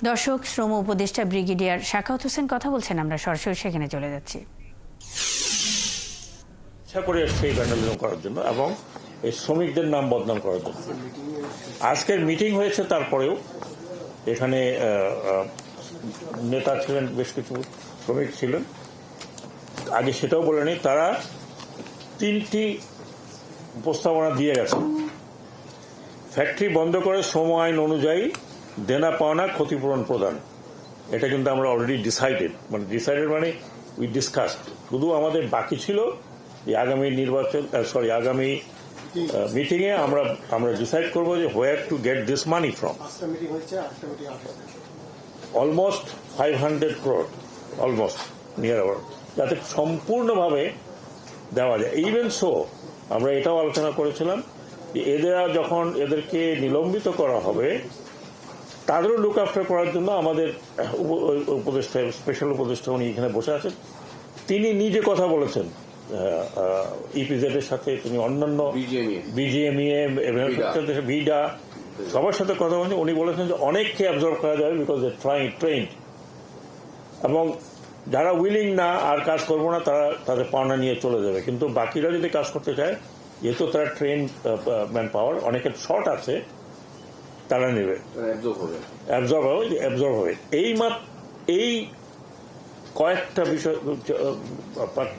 দর্শক, শ্রম উপদেষ্টা ব্রিগেডিয়ার শাখাওয়াত হোসেন কথা বলছেন, আমরা সরাসরি সেখানে চলে যাচ্ছি। ইচ্ছা করে এসছে এই ভ্যান্ডালিজম করার জন্য এবং এই শ্রমিকদের নাম বদনাম করার জন্য। আজকের মিটিং হয়েছে, তারপরেও এখানে নেতা ছিলেন, বেশ কিছু শ্রমিক ছিলেন, আগে সেটাও বলে নেই, তারা 3টি প্রস্তাবনা দিয়ে গেছে। ফ্যাক্টরি বন্ধ করে শ্রম আইন অনুযায়ী দেনা পাওনা ক্ষতিপূরণ প্রদান, এটা কিন্তু আমরা অলরেডি ডিসাইডেড মানে উই ডিসকাসড। শুধু আমাদের বাকি ছিল যে আগামী আগামী মিটিংয়ে আমরা ডিসাইড করবো যে হোয়ার to get this money from. Almost 500 crore, almost near about, যাতে সম্পূর্ণভাবে দেওয়া যায়। ইভেন সো আমরা এটাও আলোচনা করেছিলাম যে এদেরকে নিলম্বিত করা হবে, তাদেরও লুক আফটার করার জন্য আমাদের উপদেষ্টা, স্পেশাল উপদেষ্টা উনি এখানে বসে আছেন, তিনি নিজে কথা বলেছেন ইপিজেড এর সাথে, তিনি অন্যান্য বিজিএমইএ, ভিডা সবার সাথে কথা বলেছেন। উনি বলেছেন যে অনেককে অ্যাবজর্ব করা যাবে বিকজ দে ট্রেন্ড, এবং যারা উইলিং না আর কাজ করবো না তাদের পাওনা নিয়ে চলে যাবে। কিন্তু বাকিরা যদি কাজ করতে চায়, যেহেতু তারা ট্রেন ম্যান পাওয়ার, অনেকের শর্ট আছে, তারা নেবে, অ্যাবজর্ব হবে। এই কয়েকটা বিষয়,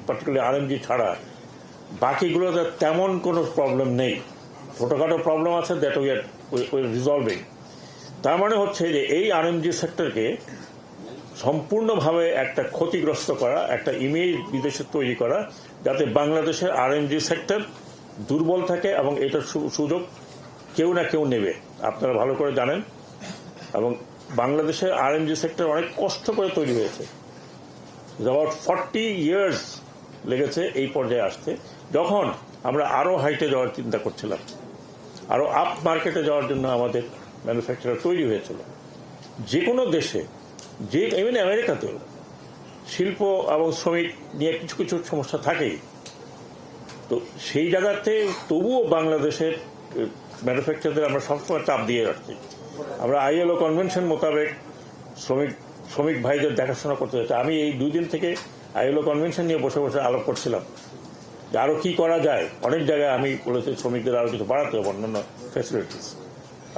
পার্টিকুলার আরএমজি ছাড়া বাকিগুলোতে তেমন কোনো প্রবলেম নেই। ছোটখাটো প্রবলেম আছে, দ্যাট উই রিজলভিং। তার মানে হচ্ছে যে এই আরএমজি সেক্টরকে সম্পূর্ণভাবে একটা ক্ষতিগ্রস্ত করা, একটা ইমেজ বিদেশে তৈরি করা, যাতে বাংলাদেশের আরএমজি সেক্টর দুর্বল থাকে এবং এটার সুযোগ কেউ না কেউ নেবে। আপনারা ভালো করে জানেন, এবং বাংলাদেশের আরএমজি সেক্টর অনেক কষ্ট করে তৈরি হয়েছে। অ্যাবাউট 40 years লেগেছে এই পর্যায়ে আসতে, যখন আমরা আরো হাইটে যাওয়ার চিন্তা করছিলাম, আরো আপ মার্কেটে যাওয়ার জন্য আমাদের ম্যানুফ্যাকচারার তৈরি হয়েছিল। যে কোনো দেশে, ইভেন আমেরিকাতেও শিল্প এবং শ্রমিক নিয়ে কিছু কিছু সমস্যা থাকেই। তো সেই জায়গাতে তবুও বাংলাদেশের ম্যানুফ্যাকচারদের আমরা সবসময় চাপ দিয়ে রাখছি। আমরা আইএলও কনভেনশন মোতাবেক শ্রমিক ভাইদের দেখাশোনা করতে চাচ্ছি। আমি এই 2 দিন থেকে আইএলও কনভেনশন নিয়ে বসে বসে আলাপ করছিলাম যে আরো কি করা যায়। অনেক জায়গায় আমি বলেছি শ্রমিকদের আরো কিছু বাড়াতে হবে, অন্যান্য ফ্যাসিলিটিস,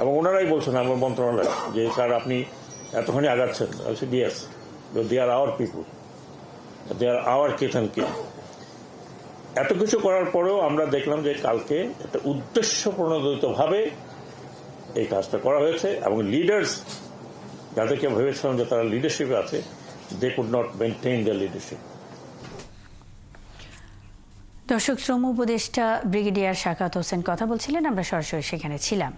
এবং ওনারাই বলছেন আমার মন্ত্রণালয় যে স্যার আপনি এতখানি আগাচ্ছেন। Yes, they are our people, they are our kith and kin. এত কিছু করার পরেও আমরা দেখলাম যে কালকে একটা উদ্দেশ্য প্রণোদিতভাবে এই কাজটা করা হয়েছে, এবং লিডার্স যাদেরকে ভেবেছিলাম যে তারা লিডারশিপে আছে, they could not maintain the leadership. দর্শক, শ্রম উপদেষ্টা ব্রিগেডিয়ার শাখাওয়াত হোসেন কথা বলছিলেন, আমরা সরাসরি সেখানে ছিলাম।